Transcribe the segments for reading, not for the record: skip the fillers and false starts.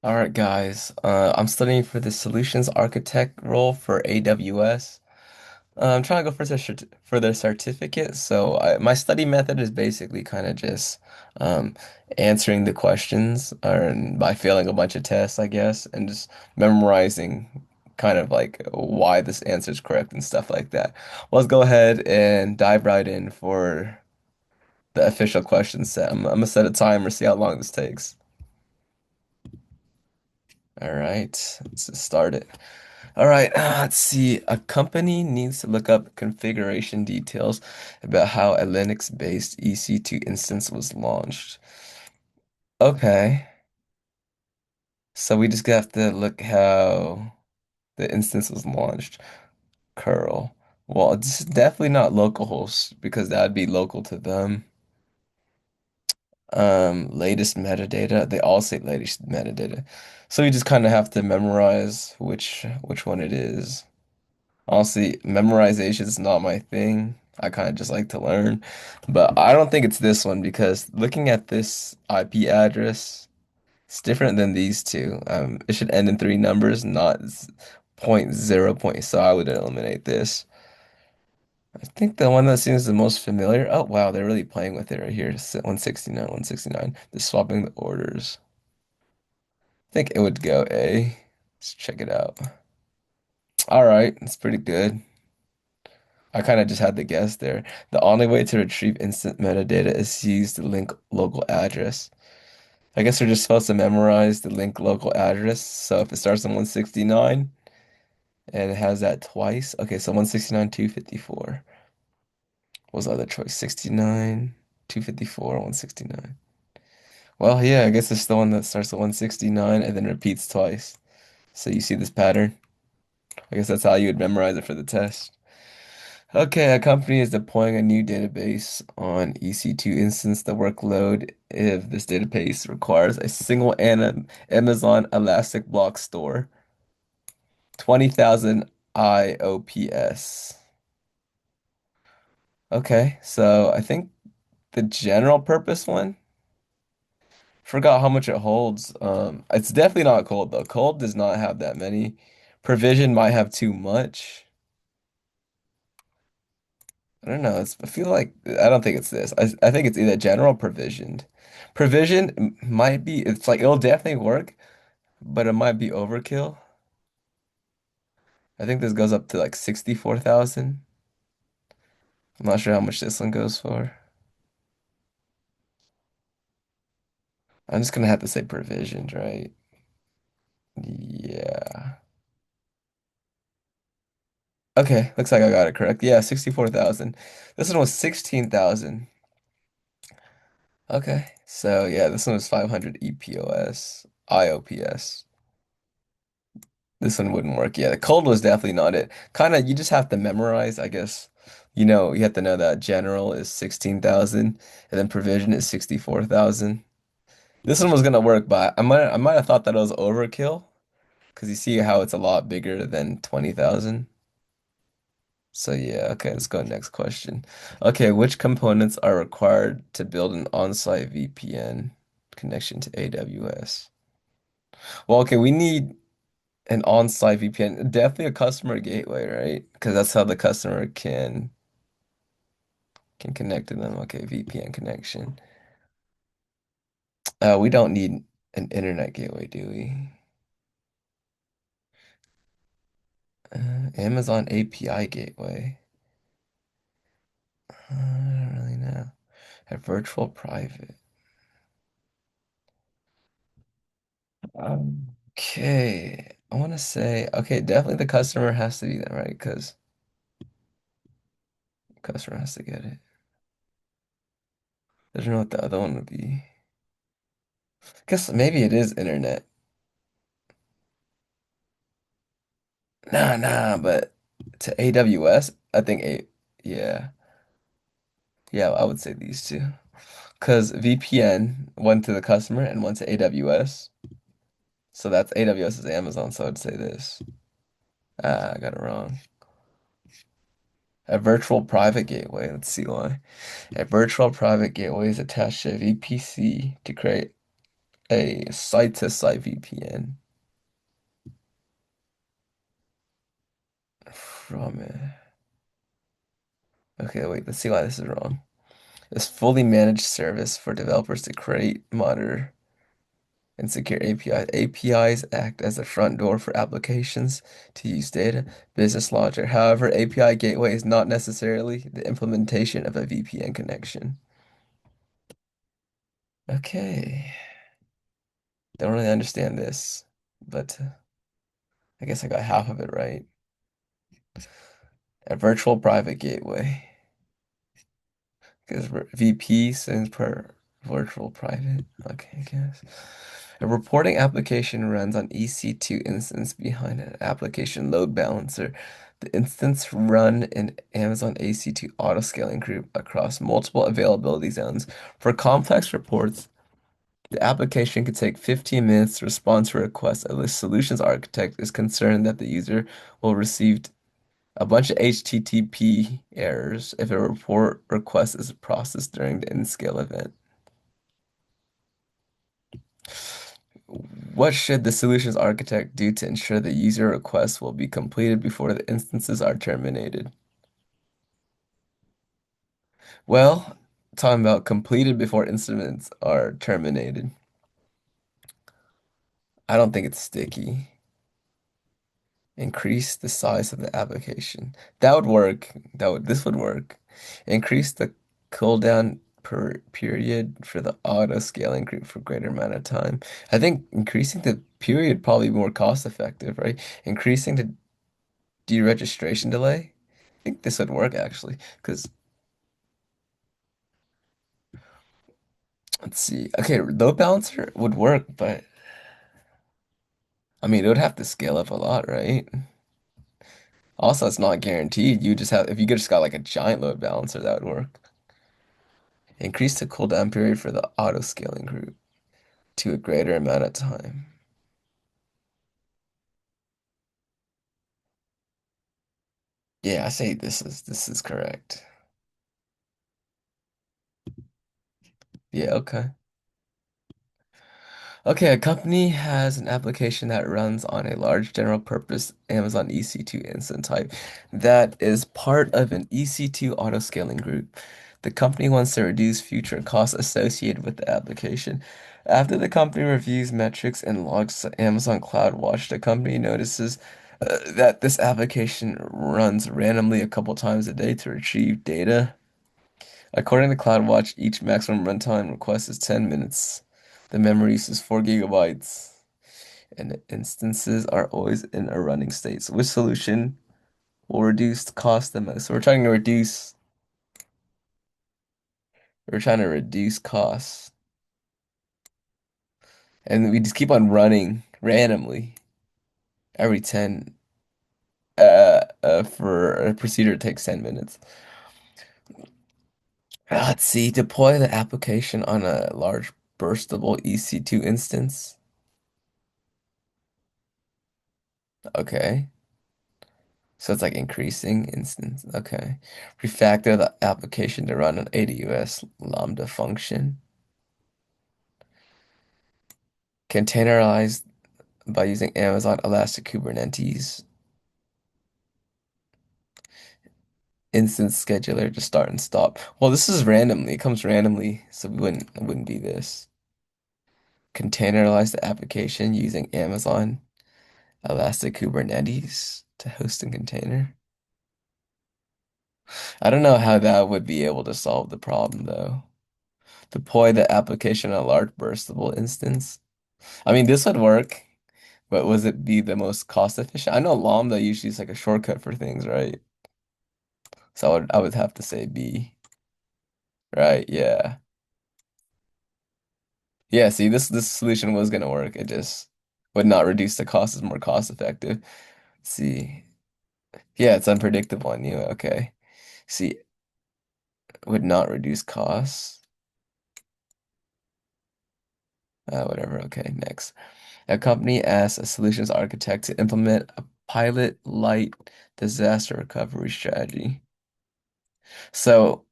All right, guys. I'm studying for the solutions architect role for AWS. I'm trying to go for the certificate. So my study method is basically kind of just um, answering the questions or by failing a bunch of tests, I guess, and just memorizing kind of like why this answer is correct and stuff like that. Well, let's go ahead and dive right in for the official question set. I'm gonna set a timer, see how long this takes. All right, let's just start it. All right, let's see. A company needs to look up configuration details about how a Linux-based EC2 instance was launched. Okay, so we just have to look how the instance was launched. Curl. Well, it's definitely not localhost because that would be local to them. Latest metadata. They all say latest metadata. So we just kind of have to memorize which one it is. Honestly, memorization is not my thing. I kind of just like to learn. But I don't think it's this one because looking at this IP address, it's different than these two. It should end in three numbers, not point zero point. So I would eliminate this. I think the one that seems the most familiar. Oh, wow, they're really playing with it right here. 169, 169. They're swapping the orders. I think it would go A. Let's check it out. All right, it's pretty good. I kind of just had to guess there. The only way to retrieve instant metadata is to use the link local address. I guess we're just supposed to memorize the link local address. So if it starts on 169 and it has that twice, okay, so 169, 254. What was the other choice? 69, 254, 169. Well, yeah, I guess it's the one that starts at 169 and then repeats twice. So you see this pattern? I guess that's how you would memorize it for the test. Okay, a company is deploying a new database on EC2 instance. The workload if this database requires a single Amazon Elastic Block store, 20,000 IOPS. Okay, so I think the general purpose one, forgot how much it holds. It's definitely not cold though. Cold does not have that many. Provision might have too much. I don't know. I feel like I don't think it's this. I think it's either general or provisioned. Provision might be. It's like it'll definitely work, but it might be overkill. I think this goes up to like 64,000. I'm not sure how much this one goes for. I'm just gonna have to say provisioned, right? Yeah. Okay, looks like I got it correct. Yeah, 64,000. This one was 16,000. Okay, so yeah, this one was 500 EPOS, IOPS. This one wouldn't work. Yeah, the cold was definitely not it. Kind of, you just have to memorize, I guess. You have to know that general is 16,000 and then provision is 64,000. This one was gonna work, but I might have thought that it was overkill because you see how it's a lot bigger than 20,000. So yeah, okay, let's go next question. Okay, which components are required to build an on-site VPN connection to AWS? Well, okay, we need an on-site VPN, definitely a customer gateway, right? Because that's how the customer can connect to them. Okay, VPN connection. We don't need an internet gateway, do we? Amazon API gateway. I don't really know. A virtual private. Okay, I want to say okay. Definitely the customer has to be there, right? Because customer has to get it. I don't know what the other one would be. Guess maybe it is internet. Nah, but to AWS, I think yeah, yeah, I would say these two. Because VPN, one to the customer and one to AWS. So that's AWS is Amazon, so I'd say this. Ah, I got it wrong. A virtual private gateway. Let's see why. A virtual private gateway is attached to a VPC to create. A site-to-site VPN from it. Okay, wait, let's see why this is wrong. This fully managed service for developers to create, monitor, and secure APIs. APIs act as a front door for applications to use data, business logic. However, API gateway is not necessarily the implementation of a VPN connection. Okay, don't really understand this, but I guess I got half of it right. A virtual private gateway. Because VP stands per virtual private. Okay, I guess. A reporting application runs on EC2 instance behind an application load balancer. The instance run in Amazon AC2 autoscaling group across multiple availability zones. For complex reports, the application could take 15 minutes to respond to requests, and the solutions architect is concerned that the user will receive a bunch of HTTP errors if a report request is processed during the in-scale event. What should the solutions architect do to ensure the user requests will be completed before the instances are terminated? Well, talking about completed before instruments are terminated. I don't think it's sticky. Increase the size of the application. That would work. This would work. Increase the cooldown per period for the auto scaling group for greater amount of time. I think increasing the period probably more cost effective, right? Increasing the deregistration delay. I think this would work actually, because let's see. Okay, load balancer would work, but I mean it would have to scale up a lot, right? Also, it's not guaranteed. You just have if you just got like a giant load balancer, that would work. Increase the cooldown period for the auto scaling group to a greater amount of time. Yeah, I say this is correct. Yeah, okay. Okay, a company has an application that runs on a large general purpose Amazon EC2 instance type that is part of an EC2 auto scaling group. The company wants to reduce future costs associated with the application. After the company reviews metrics and logs to Amazon CloudWatch, the company notices that this application runs randomly a couple times a day to retrieve data. According to CloudWatch, each maximum runtime request is 10 minutes. The memory use is 4 gigabytes, and the instances are always in a running state. So which solution will reduce the cost the most? So we're trying to reduce costs. And we just keep on running randomly every 10 for a procedure it takes 10 minutes. Let's see, deploy the application on a large burstable EC2 instance. Okay. So it's like increasing instance. Okay. Refactor the application to run an AWS Lambda function. Containerize by using Amazon Elastic Kubernetes. Instance scheduler to start and stop. Well, this is randomly. It comes randomly, so it wouldn't be this. Containerize the application using Amazon Elastic Kubernetes to host a container. I don't know how that would be able to solve the problem though. Deploy the application on a large burstable instance. I mean, this would work, but was it be the most cost efficient? I know Lambda usually is like a shortcut for things, right? So I would have to say B. Right, yeah. Yeah, see this solution was gonna work. It just would not reduce the cost, it's more cost effective. See. Yeah, it's unpredictable. I knew it. Okay. See, would not reduce costs. Whatever. Okay, next. A company asks a solutions architect to implement a pilot light disaster recovery strategy. So,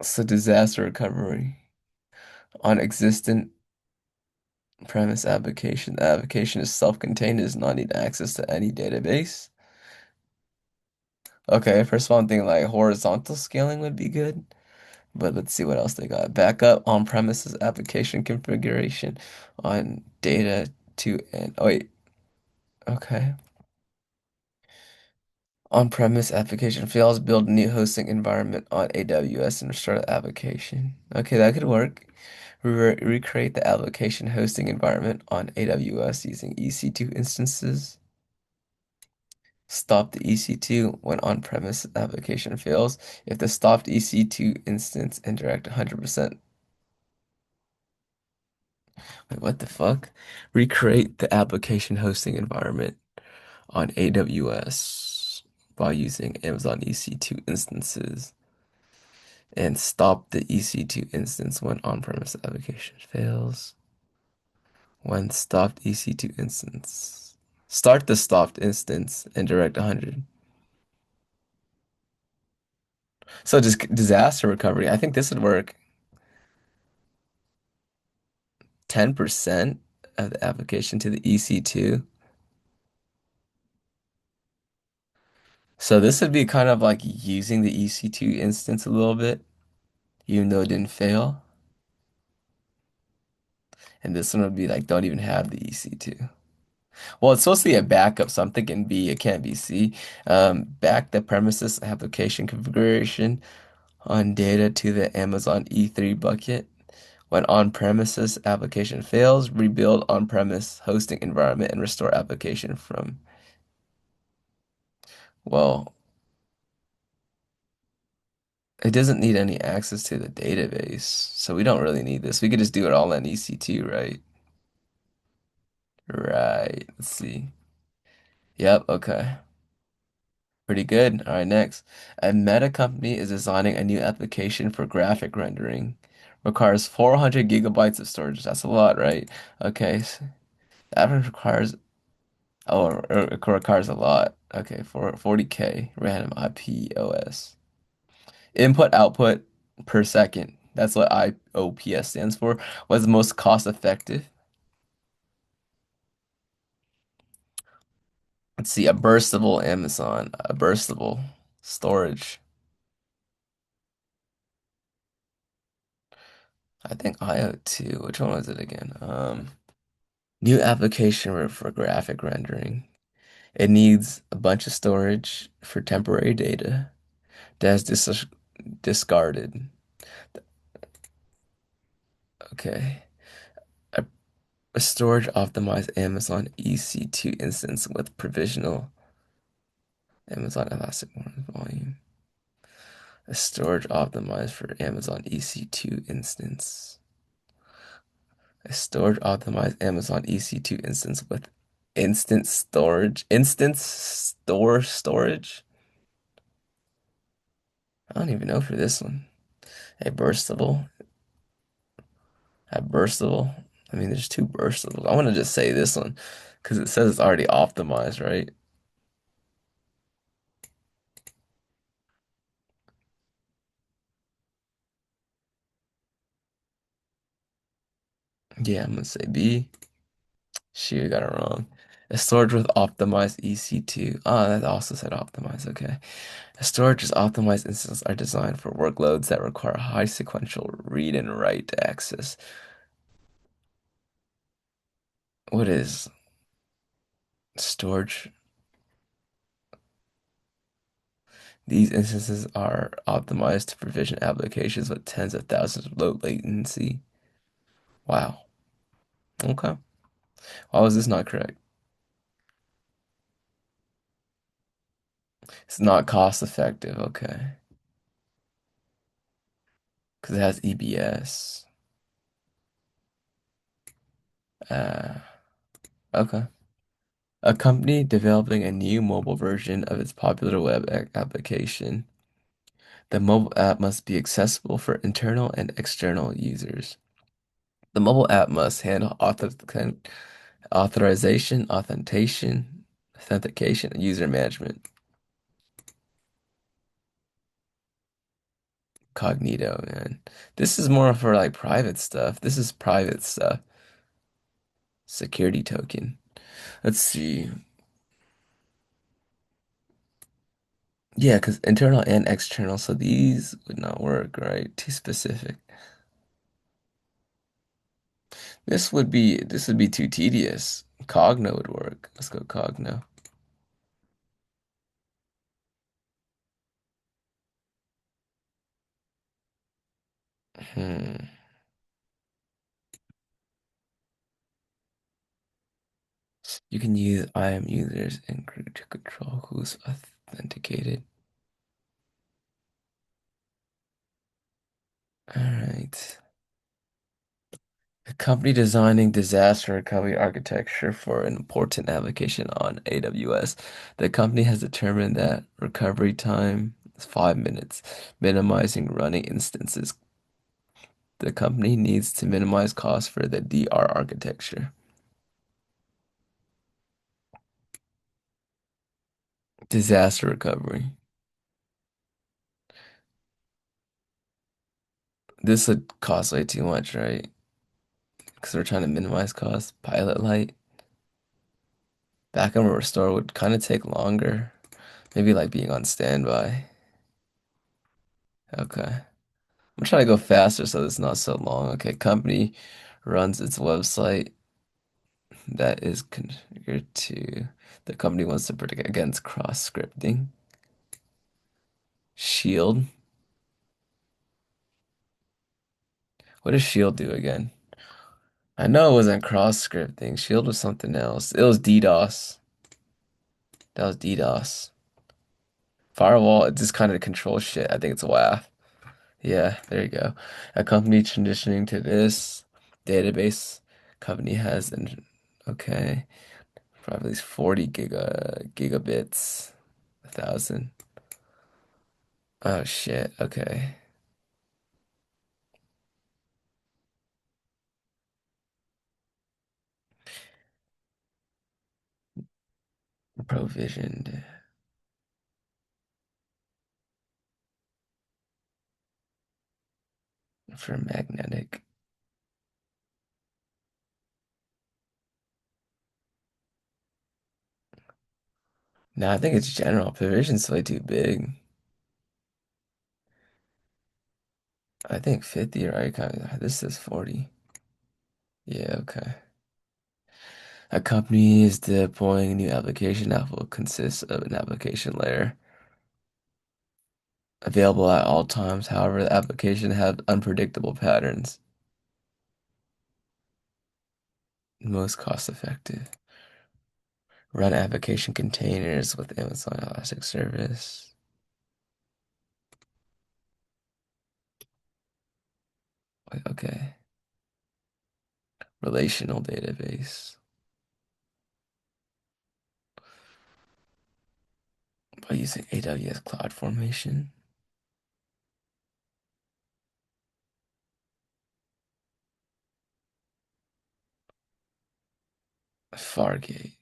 so disaster recovery on existent. Premise application. The application is self-contained, does not need access to any database. Okay, first one thing like horizontal scaling would be good, but let's see what else they got. Backup on-premises application configuration on data to and oh wait, okay. On-premise application fails, build a new hosting environment on AWS and restore the application. Okay, that could work. Recreate the application hosting environment on AWS using EC2 instances. Stop the EC2 when on-premise application fails. If the stopped EC2 instance indirect 100%. Wait, what the fuck? Recreate the application hosting environment on AWS by using Amazon EC2 instances and stop the EC2 instance when on-premise application fails. When stopped EC2 instance. Start the stopped instance and direct 100. So just disaster recovery. I think this would work. 10% of the application to the EC2. So this would be kind of like using the EC2 instance a little bit, even though it didn't fail. And this one would be like, don't even have the EC2. Well, it's supposed to be a backup, so I'm thinking B, it can't be C. Back the premises application configuration on data to the Amazon E3 bucket. When on-premises application fails, rebuild on-premise hosting environment and restore application from, well, it doesn't need any access to the database, so we don't really need this. We could just do it all in EC2, right? Right. Let's see. Yep, okay. Pretty good. All right, next. A meta company is designing a new application for graphic rendering. Requires 400 gigabytes of storage. That's a lot, right? Okay. That requires, oh, it requires a lot. Okay, for 40K random IPOS. Input output per second. That's what IOPS stands for. What's the most cost effective? Let's see, a burstable Amazon, a burstable storage. I think IO2. Which one was it again? New application for graphic rendering. It needs a bunch of storage for temporary data that's discarded. Okay. A, a storage optimized Amazon EC2 instance with provisional Amazon Elastic Volume. A storage optimized for Amazon EC2 instance. A storage optimized Amazon EC2 instance with instance storage. I don't even know for this one. A burstable, a burstable. I mean, there's two burstables. I want to just say this one because it says it's already optimized, right? Yeah, I'm gonna say B. Shoot, I got it wrong. A storage with optimized EC2. Ah, that also said optimized. Okay. A storage is optimized instances are designed for workloads that require high sequential read and write access. What is storage? These instances are optimized to provision applications with tens of thousands of low latency. Wow. Okay. Why was this not correct? It's not cost effective. Okay. Because it has EBS. Uh, okay. A company developing a new mobile version of its popular web application. The mobile app must be accessible for internal and external users. The mobile app must handle authorization, authentication, and user management. Cognito, man. This is more for like private stuff. This is private stuff. Security token. Let's see. Yeah, because internal and external, so these would not work, right? Too specific. This would be too tedious. Cogno would work. Let's go Cogno. Hmm. You can use IAM users and group to control who's authenticated. All right. A company designing disaster recovery architecture for an important application on AWS. The company has determined that recovery time is 5 minutes, minimizing running instances. The company needs to minimize costs for the DR architecture. Disaster recovery. This would cost way too much, right? Because we're trying to minimize costs. Pilot light. Backup and restore would kind of take longer. Maybe like being on standby. Okay. I'm trying to go faster so it's not so long. Okay, company runs its website that is configured to the company wants to protect against cross scripting. Shield. What does Shield do again? I know it wasn't cross scripting. Shield was something else. It was DDoS. That was DDoS. Firewall, it just kind of controls shit. I think it's WAF. Yeah, there you go. A company transitioning to this database company has an okay. Probably at least 40 gigabits, 1,000. Oh shit. Okay. Provisioned for magnetic. No, I think it's general. Provision's way too big. I think 50, right? This is 40. Yeah, okay. A company is deploying a new application that will consist of an application layer available at all times. However, the application have unpredictable patterns. Most cost effective. Run application containers with Amazon Elasticsearch. Wait, okay. Relational database by using AWS CloudFormation. Fargate.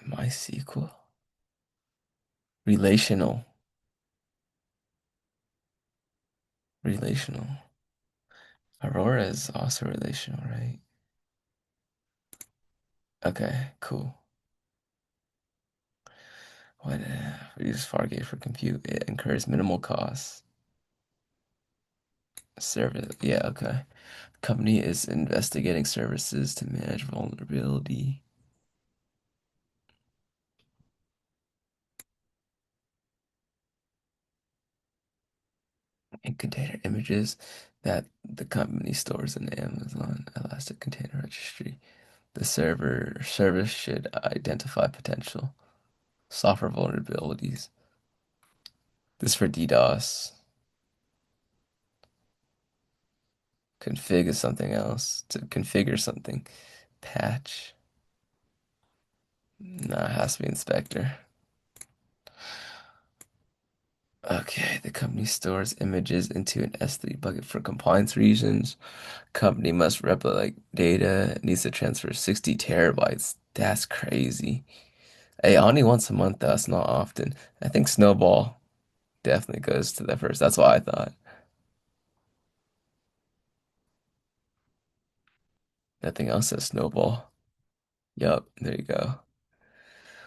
MySQL. Relational. Relational. Aurora is also relational, right? Okay, cool. What we use Fargate for compute. It incurs minimal costs. Service. Yeah, okay. Company is investigating services to manage vulnerability and container images that the company stores in the Amazon Elastic Container Registry. The server service should identify potential software vulnerabilities. This is for DDoS. Config is something else. To configure something. Patch. Nah, it has to be inspector. Okay, the company stores images into an S3 bucket for compliance reasons. Company must replicate data. It needs to transfer 60 terabytes. That's crazy. Hey, only once a month, that's not often. I think Snowball definitely goes to that first. That's what I thought. Nothing else says Snowball. Yup, there you go.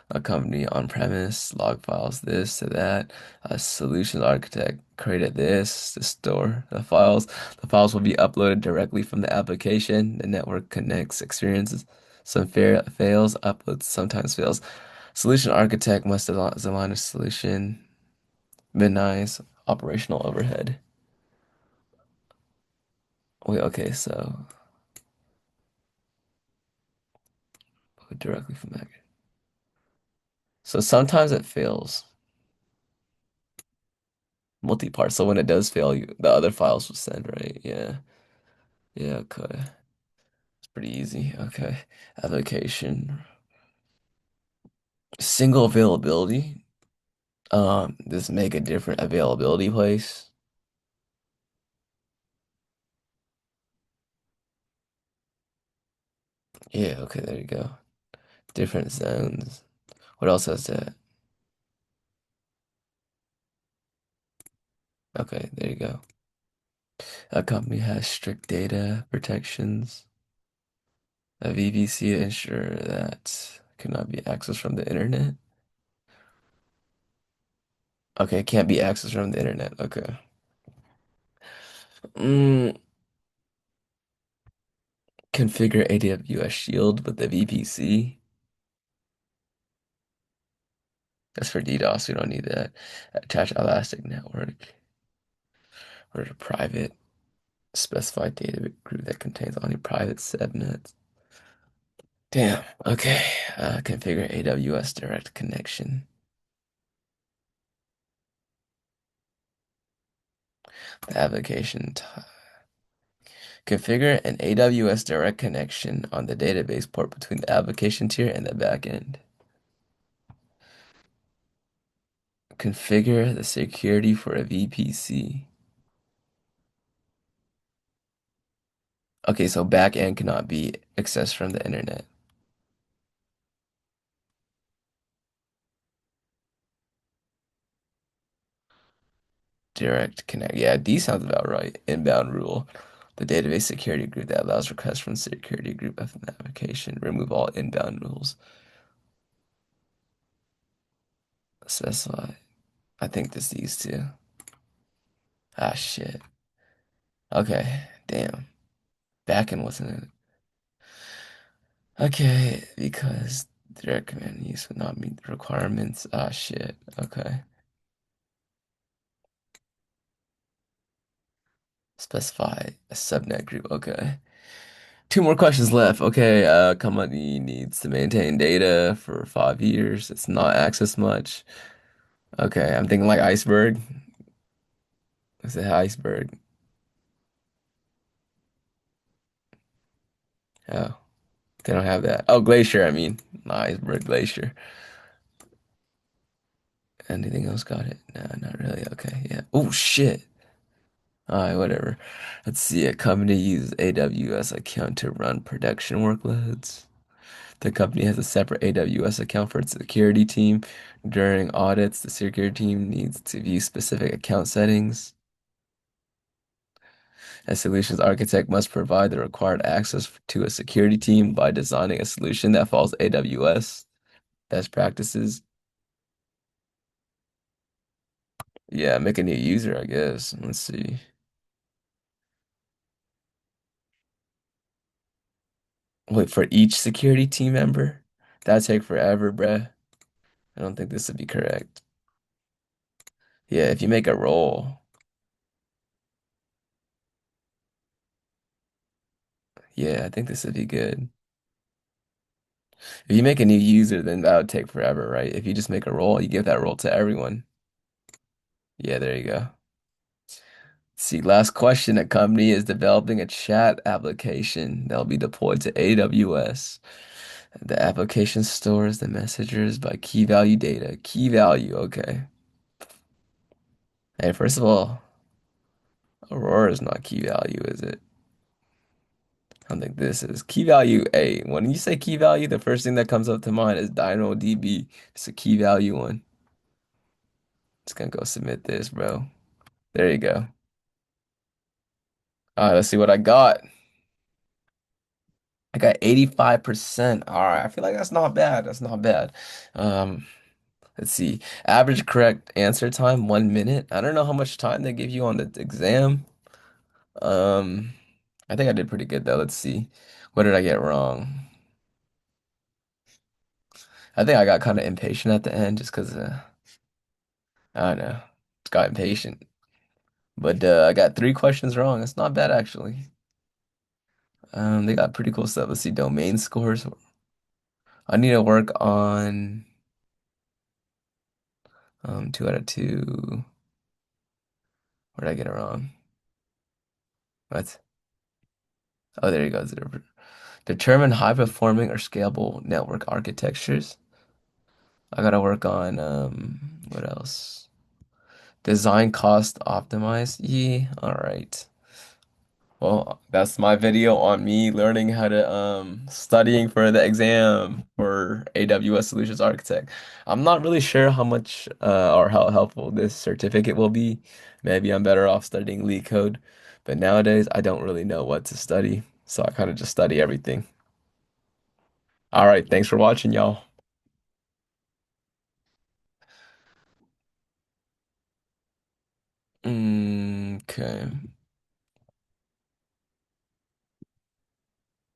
A company on premise, log files, this to that. A solutions architect created this to store the files. The files will be uploaded directly from the application. The network connects experiences. Some fails, uploads sometimes fails. Solution architect must design a solution, minimize operational overhead. Wait, okay, so directly from that. So sometimes it fails multi-part. So when it does fail, the other files will send, right? Yeah. Yeah, okay. It's pretty easy. Okay. Application. Single availability. Just make a different availability place. Yeah, okay, there you go. Different zones. What else has that? Okay, there you go. A company has strict data protections. A VPC to ensure that cannot be accessed from the internet. Okay, it can't be accessed from the internet. Okay. Mm, configure AWS Shield with the VPC. That's for DDoS. We don't need that. Attach Elastic Network or a private specified data group that contains only private subnets. Damn. Okay. Configure AWS Direct Connection. The application. Configure an AWS Direct Connection on the database port between the application tier and the backend. Configure the security for a VPC. Okay, so backend cannot be accessed from the internet. Direct connect. Yeah, D sounds about right. Inbound rule. The database security group that allows requests from security group of an application. Remove all inbound rules. Specify. I think this these two. Ah, shit. Okay, damn. Backend wasn't it? Okay, because direct command use would not meet the requirements. Ah, shit. Okay. Specify a subnet group. Okay. Two more questions left. Okay, company needs to maintain data for 5 years. It's not accessed much. Okay, I'm thinking like iceberg. Is it iceberg? Oh, they don't have that. Oh, glacier, I mean. Not iceberg, glacier. Anything else got it? No, not really. Okay, yeah. Oh, shit. All right, whatever. Let's see. A company uses AWS account to run production workloads. The company has a separate AWS account for its security team. During audits, the security team needs to view specific account settings. A solutions architect must provide the required access to a security team by designing a solution that follows AWS best practices. Yeah, make a new user, I guess. Let's see. Wait, for each security team member? That'd take forever, bruh. I don't think this would be correct. Yeah, if you make a role, yeah, I think this would be good. If you make a new user, then that would take forever, right? If you just make a role, you give that role to everyone. Yeah, there you go. See, last question. A company is developing a chat application that will be deployed to AWS. The application stores the messages by key value data. Key value, okay. Hey, first of all, Aurora is not key value, is it? I don't think this is. Key value A. When you say key value, the first thing that comes up to mind is DynamoDB. It's a key value one. Just gonna go submit this, bro. There you go. All right, let's see what I got. I got 85%. All right, I feel like that's not bad. That's not bad. Um, let's see. Average correct answer time, 1 minute. I don't know how much time they give you on the exam. Um, I think I did pretty good though. Let's see. What did I get wrong? I think I got kind of impatient at the end just because I don't know. Just got impatient. But I got 3 questions wrong. That's not bad actually. They got pretty cool stuff. Let's see, domain scores. I need to work on 2 out of 2. Where did I get it wrong? What? Oh, there you go. Determine high performing or scalable network architectures. I gotta work on what else? Design cost optimize. Yeah, all right. Well, that's my video on me learning how to studying for the exam for AWS Solutions Architect. I'm not really sure how much or how helpful this certificate will be. Maybe I'm better off studying lead code, but nowadays I don't really know what to study, so I kind of just study everything. All right, thanks for watching, y'all. Okay.